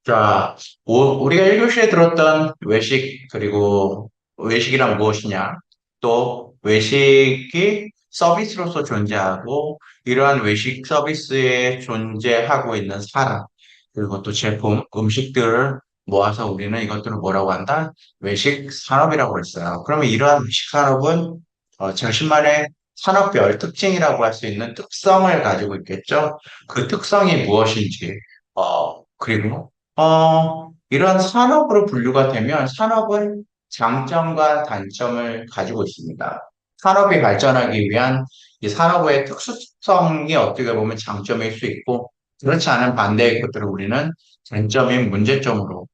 자, 우리가 1교시에 들었던 외식, 그리고 외식이란 무엇이냐, 또 외식이 서비스로서 존재하고, 이러한 외식 서비스에 존재하고 있는 사람, 그리고 또 제품, 음식들을 모아서 우리는 이것들을 뭐라고 한다? 외식 산업이라고 했어요. 그러면 이러한 외식 산업은 자신만의 산업별 특징이라고 할 수 있는 특성을 가지고 있겠죠. 그 특성이 무엇인지, 그리고 이런 산업으로 분류가 되면 산업은 장점과 단점을 가지고 있습니다. 산업이 발전하기 위한 이 산업의 특수성이 어떻게 보면 장점일 수 있고, 그렇지 않은 반대의 것들을 우리는 단점인 문제점으로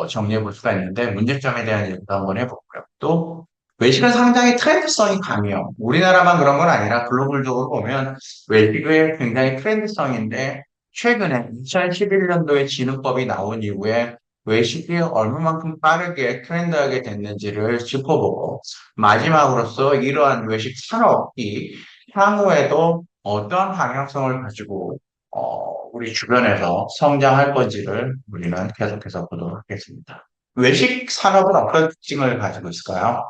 정리해 볼 수가 있는데, 문제점에 대한 얘기도 한번 해볼까요? 또, 외식은 상당히 트렌드성이 강해요. 우리나라만 그런 건 아니라 글로벌적으로 보면 외식의 굉장히 트렌드성인데, 최근에 2011년도에 진흥법이 나온 이후에 외식이 얼마만큼 빠르게 트렌드하게 됐는지를 짚어보고, 마지막으로서 이러한 외식 산업이 향후에도 어떠한 방향성을 가지고 우리 주변에서 성장할 건지를 우리는 계속해서 보도록 하겠습니다. 외식 산업은 어떤 특징을 가지고 있을까요?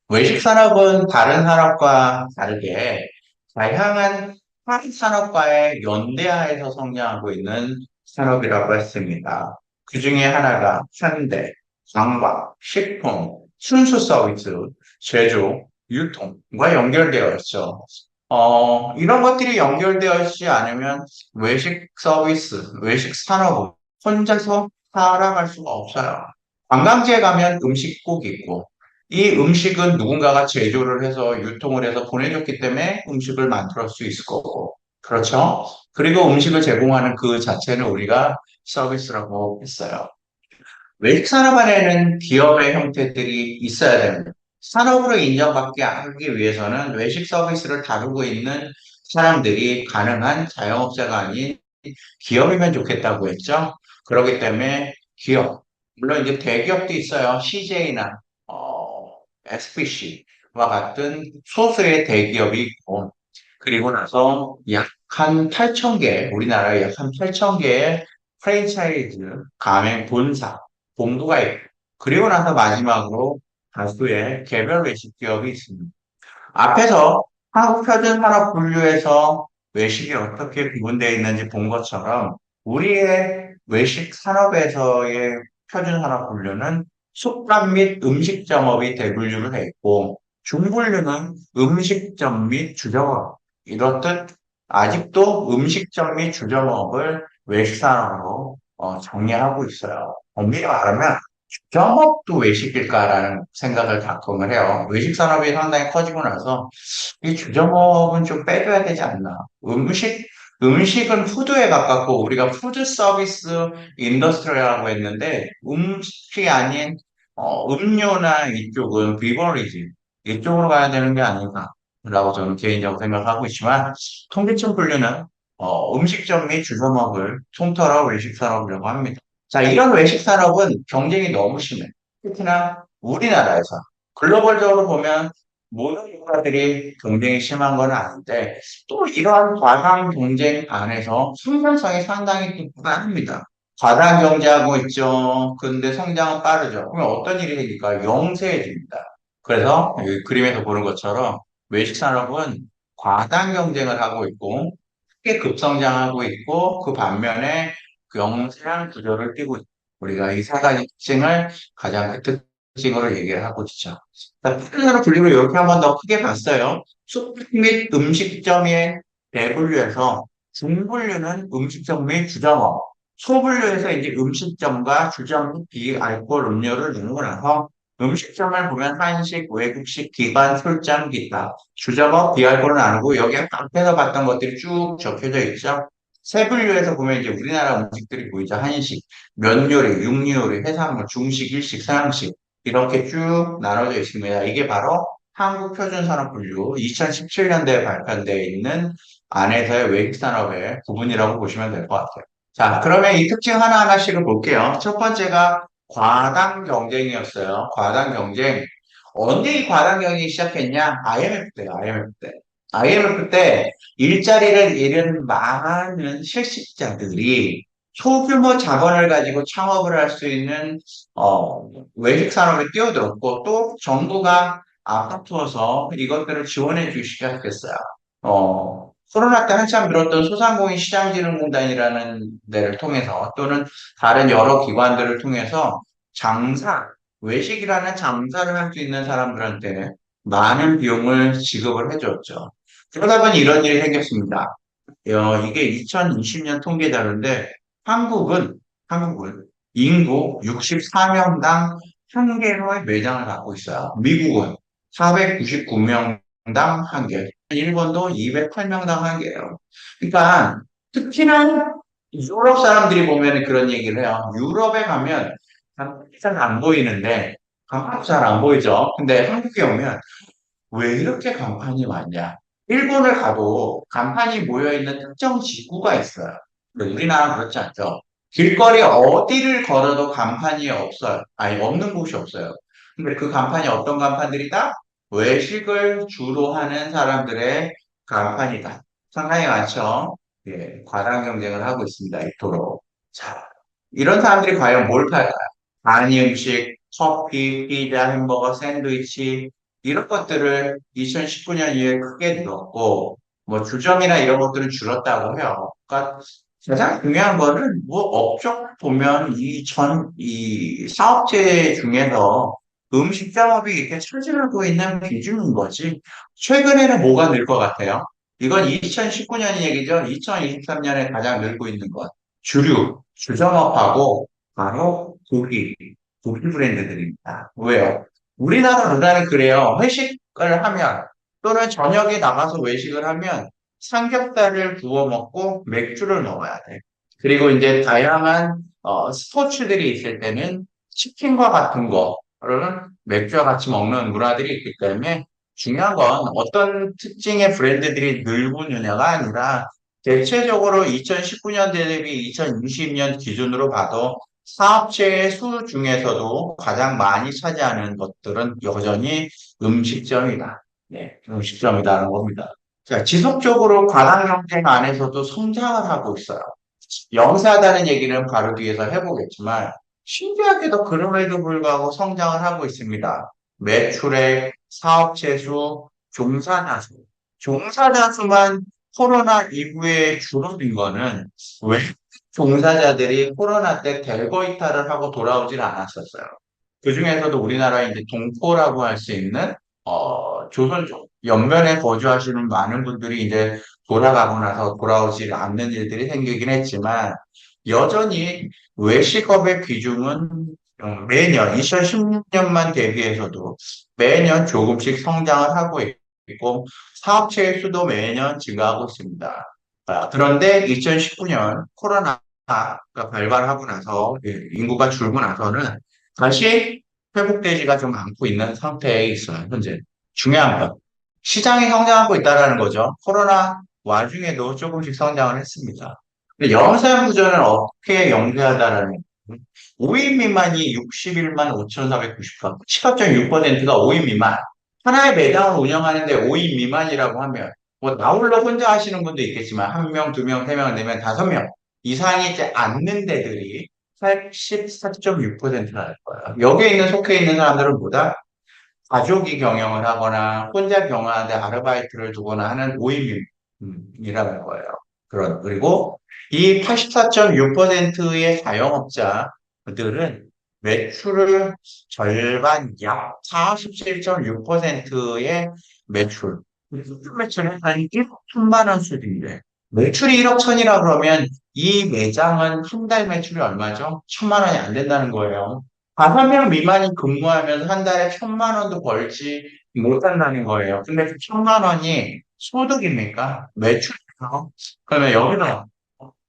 외식 산업은 다른 산업과 다르게 다양한 한 산업과의 연대하에서 성장하고 있는 산업이라고 했습니다. 그 중에 하나가 현대, 관광, 식품, 순수 서비스, 제조, 유통과 연결되어 있죠. 이런 것들이 연결되어 있지 않으면 외식 서비스, 외식 산업은 혼자서 살아갈 수가 없어요. 관광지에 가면 음식 꼭 있고, 이 음식은 누군가가 제조를 해서 유통을 해서 보내줬기 때문에 음식을 만들 수 있을 거고. 그렇죠? 그리고 음식을 제공하는 그 자체는 우리가 서비스라고 했어요. 외식 산업 안에는 기업의 형태들이 있어야 됩니다. 산업으로 인정받게 하기 위해서는 외식 서비스를 다루고 있는 사람들이 가능한 자영업자가 아닌 기업이면 좋겠다고 했죠. 그렇기 때문에 기업, 물론 이제 대기업도 있어요. CJ나 SPC와 같은 소수의 대기업이 있고, 그리고 나서 약 한 8천 개, 우리나라에 약 한 8천 개의 프랜차이즈, 가맹 본사, 본부가 있고, 그리고 나서 마지막으로 다수의 개별 외식 기업이 있습니다. 앞에서 한국표준산업 분류에서 외식이 어떻게 구분되어 있는지 본 것처럼 우리의 외식 산업에서의 표준산업 분류는 숙박 및 음식점업이 대분류를 돼 있고 중분류는 음식점 및 주점업 이렇듯 아직도 음식점 및 주점업을 외식산업으로 정리하고 있어요. 엄밀히 말하면 주점업도 외식일까라는 생각을 가끔을 해요. 외식 산업이 상당히 커지고 나서 이 주점업은 좀 빼줘야 되지 않나. 음식은 푸드에 가깝고 우리가 푸드 서비스 인더스트리라고 했는데 음식이 아닌 음료나 이쪽은 비버리지 이쪽으로 가야 되는 게 아닌가라고 저는 개인적으로 생각하고 있지만 통계청 분류는 음식점 및 주점업을 통틀어 외식 산업이라고 합니다. 자, 이런 외식 산업은 경쟁이 너무 심해. 특히나 우리나라에서. 글로벌적으로 보면 모든 국가들이 경쟁이 심한 건 아닌데, 또 이러한 과당 경쟁 안에서 생산성이 상당히 빠릅니다. 과당 경제하고 있죠. 근데 성장은 빠르죠. 그러면 어떤 일이 생길까요? 영세해집니다. 그래서 여기 그림에서 보는 것처럼 외식 산업은 과당 경쟁을 하고 있고, 크게 급성장하고 있고, 그 반면에 그 영세한 구조를 띠고 있습니다. 우리가 이 세 가지 특징을 가장 큰 특징으로 얘기를 하고 있죠. 파트너로 분류를 이렇게 한번 더 크게 봤어요. 숙박 및 음식점의 대분류에서 중분류는 음식점 및 주점업, 소분류에서 이제 음식점과 주점 및 비알코올 음료를 나누고 나서 음식점을 보면 한식, 외국식, 기반, 술장, 기타, 주점업, 비알코올을 나누고 여기 앞에서 봤던 것들이 쭉 적혀져 있죠. 세 분류에서 보면 이제 우리나라 음식들이 보이죠. 한식, 면 요리, 육류 요리, 해산물, 중식, 일식, 서양식 이렇게 쭉 나눠져 있습니다. 이게 바로 한국표준산업분류 2017년도에 발표되어 있는 안에서의 외식산업의 부분이라고 보시면 될 것 같아요. 자, 그러면 이 특징 하나하나씩을 볼게요. 첫 번째가 과당 경쟁이었어요. 과당 경쟁. 언제 이 과당 경쟁이 시작했냐? IMF 때요, IMF 때. IMF 때 일자리를 잃은 많은 실직자들이 소규모 자본을 가지고 창업을 할 수 있는 외식 산업에 뛰어들었고 또 정부가 앞다투어서 이것들을 지원해 주기 시작했어요. 코로나 때 한참 들었던 소상공인 시장진흥공단이라는 데를 통해서 또는 다른 여러 기관들을 통해서 장사, 외식이라는 장사를 할 수 있는 사람들한테 많은 비용을 지급을 해줬죠. 그러다 보니 이런 일이 생겼습니다. 이게 2020년 통계 자료인데 한국은 인구 64명당 한 개의 매장을 갖고 있어요. 미국은 499명당 한 개, 일본도 208명당 한 개예요. 그러니까 특히나 유럽 사람들이 보면 그런 얘기를 해요. 유럽에 가면 잘 안 보이는데 한국 잘 안 보이죠. 근데 한국에 오면 왜 이렇게 간판이 많냐? 일본을 가도 간판이 모여있는 특정 지구가 있어요. 근데 우리나라는 그렇지 않죠. 길거리 어디를 걸어도 간판이 없어요. 아니, 없는 곳이 없어요. 근데 그 간판이 어떤 간판들이다? 외식을 주로 하는 사람들의 간판이다. 상당히 많죠. 예, 과당 경쟁을 하고 있습니다. 이토록. 자, 이런 사람들이 과연 뭘 팔까요? 간이 음식, 커피, 피자, 햄버거, 샌드위치, 이런 것들을 2019년 이후에 크게 늘었고, 뭐 주점이나 이런 것들은 줄었다고 해요. 그러니까 가장 중요한 거는 뭐 업종 보면 이 사업체 중에서 음식 작업이 이렇게 차지하고 있는 비중인 거지. 최근에는 뭐가 늘 것 같아요? 이건 2019년 얘기죠. 2023년에 가장 늘고 있는 것. 주점업하고 바로 고기 브랜드들입니다. 왜요? 우리나라 문화는 그래요. 회식을 하면 또는 저녁에 나가서 외식을 하면 삼겹살을 구워 먹고 맥주를 먹어야 돼. 그리고 이제 다양한 스포츠들이 있을 때는 치킨과 같은 거를 맥주와 같이 먹는 문화들이 있기 때문에 중요한 건 어떤 특징의 브랜드들이 늘고 느냐가 아니라 대체적으로 2019년 대비 2020년 기준으로 봐도 사업체의 수 중에서도 가장 많이 차지하는 것들은 여전히 음식점이다. 네, 음식점이다라는 겁니다. 자, 지속적으로 과당 경쟁 안에서도 성장을 하고 있어요. 영세하다는 얘기는 바로 뒤에서 해보겠지만, 신기하게도 그럼에도 불구하고 성장을 하고 있습니다. 매출액, 사업체 수, 종사자 수. 종사자 수만 코로나 이후에 줄어든 거는 왜 종사자들이 코로나 때 대거 이탈을 하고 돌아오질 않았었어요. 그 중에서도 우리나라에 이제 동포라고 할 수 있는 조선족 연면에 거주하시는 많은 분들이 이제 돌아가고 나서 돌아오지 않는 일들이 생기긴 했지만 여전히 외식업의 비중은 매년 2016년만 대비해서도 매년 조금씩 성장을 하고 있고 사업체의 수도 매년 증가하고 있습니다. 그런데 2019년 코로나가 발발하고 나서 인구가 줄고 나서는 다시 회복되지가 좀 않고 있는 상태에 있어요, 현재. 중요한 건 시장이 성장하고 있다는 거죠. 코로나 와중에도 조금씩 성장을 했습니다. 근데 영세 부전은 어떻게 영세하다라는 5인 미만이 61만 5,494, 7.6%가 5인 미만. 하나의 매장을 운영하는데 5인 미만이라고 하면 뭐 나홀로 혼자 하시는 분도 있겠지만 한 명, 두 명, 세 명, 네 명, 다섯 명 이상이 지 않는 데들이 84.6%나 될 거예요. 여기에 속해 있는 사람들은 보다 가족이 경영을 하거나 혼자 경영하는데 아르바이트를 두거나 하는 5인이라는 거예요. 그리고 이 84.6%의 자영업자들은 매출을 절반 약 47.6%의 매출, 매출은 한 1억 1천만 원 수준인데 매출이 1억 천이라 그러면 이 매장은 한 달 매출이 얼마죠? 1천만 원이 안 된다는 거예요. 5명 미만이 근무하면서 한 달에 1천만 원도 벌지 못한다는 거예요. 근데 그 1천만 원이 소득입니까? 매출이요? 그러면 여기서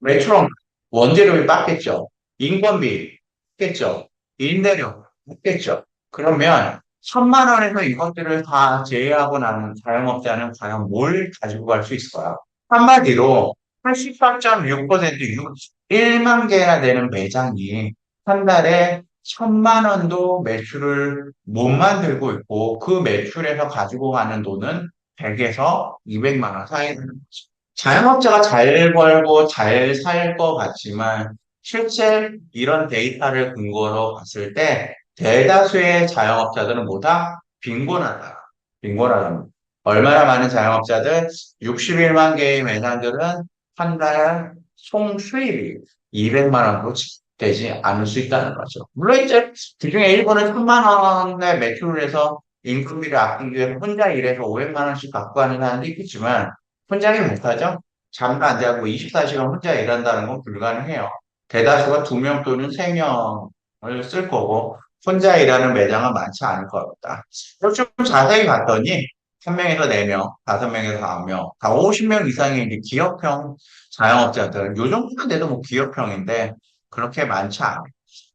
매출은 원재료비 빡겠죠. 인건비 빡겠죠. 임대료 빡겠죠. 그러면 1천만 원에서 이것들을 다 제외하고 나는 자영업자는 과연 뭘 가지고 갈 수 있을까요? 한마디로 84.6% 1만 개나 되는 매장이 한 달에 1천만 원도 매출을 못 만들고 있고 그 매출에서 가지고 가는 돈은 100에서 200만 원 사이 되는 거죠. 자영업자가 잘 벌고 잘 살 것 같지만 실제 이런 데이터를 근거로 봤을 때 대다수의 자영업자들은 뭐다? 빈곤하다. 빈곤하다. 얼마나 많은 자영업자들? 61만 개의 매장들은 한 달 총 수입이 200만 원도 되지 않을 수 있다는 거죠. 물론 이제 그중에 일부는 3만 원의 매출을 해서 인건비를 아끼기 위해서 혼자 일해서 500만 원씩 갖고 가는 사람도 있겠지만 혼자는 못하죠. 잠도 안 자고 24시간 혼자 일한다는 건 불가능해요. 대다수가 2명 또는 3명을 쓸 거고 혼자 일하는 매장은 많지 않을 것 같다. 그리고 좀 자세히 봤더니 1명에서 4명, 5명에서 9명, 다 50명 이상의 이제 기업형 자영업자들, 요 정도만 돼도 뭐 기업형인데 그렇게 많지 않아요.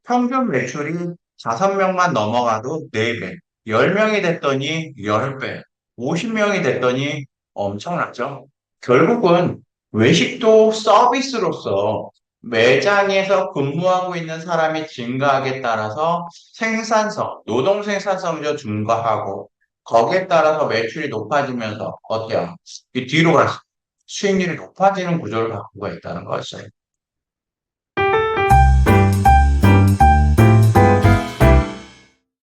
평균 매출이 5명만 넘어가도 4배, 10명이 됐더니 10배, 50명이 됐더니 엄청났죠. 결국은 외식도 서비스로서 매장에서 근무하고 있는 사람이 증가하게 따라서 생산성, 노동 생산성도 증가하고 거기에 따라서 매출이 높아지면서 어때요? 이 뒤로 갈수록 수익률이 높아지는 구조를 갖고 있다는 거죠.